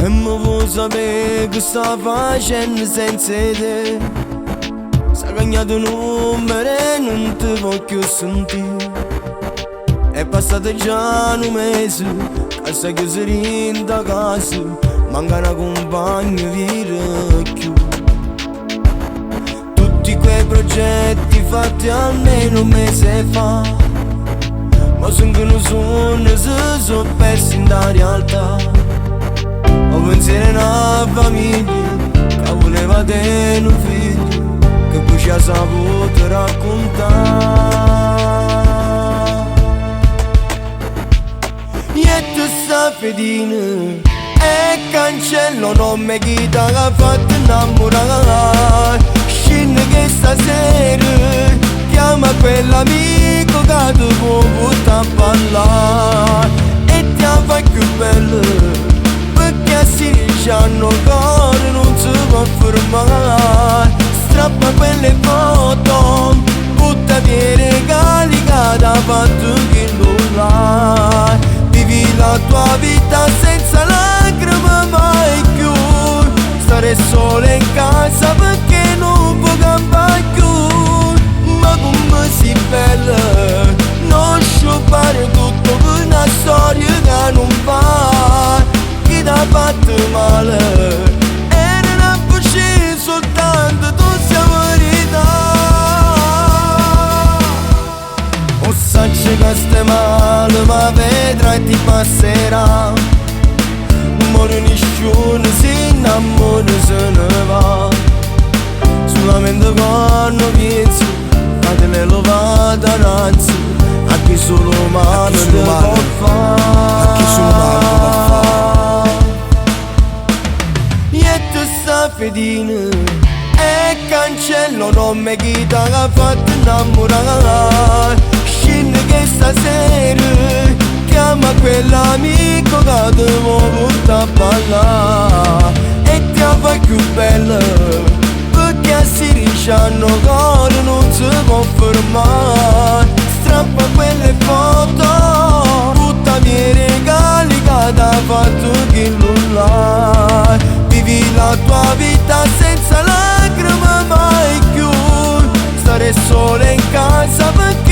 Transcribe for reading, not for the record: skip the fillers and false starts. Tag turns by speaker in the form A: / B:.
A: E mi vuoi sapere che sta facendo senza te? S'ha cambiato il numero e non ti voglio sentire. È passato già un mese, che sei chiuso in da casa, manca una compagna vecchio. Tutti quei progetti fatti almeno un mese fa, ma sono che non sono, si sono persi in da realtà. Ho pensato a una famiglia che voleva tenere un figlio, che poi ci ha saputo raccontare. E tu sta fedina e cancello non mi chita che ha fatto innamorare. Scende che stasera chiama quell'amico che ti può buttare a ballare e ti fa più bello, perché si diciamo che non si può fermare. Strappa quelle foto, butta via i regali che ti ha fatto chi nulla. Vivi la tua vita senza lacrime mai più, stare sola in casa perché non può cambiare più. Ma come si bella non sciupare tutto per una storia che non va, chi ti ha fatto male e non ha fucito soltanto tu sia verità. O sacci che stai male ma vedrai ti passerà. Muore nessuno si innamora se ne va, solamente quando pensi a delle lovate innanzi a chi solo male ti può fare. E tu sta fedina e cancello non mi chita che ha fatto innamorare. Scende che stasera chiama quell'amico che ti vuole portare a ballare e ti fa più bella, perché si diciamo che non si può fermare. Strappa quelle foto, butta via i regali che ti ha fatto chi nulla. Vivi la tua vita senza lacrime mai più, stare sola in casa perché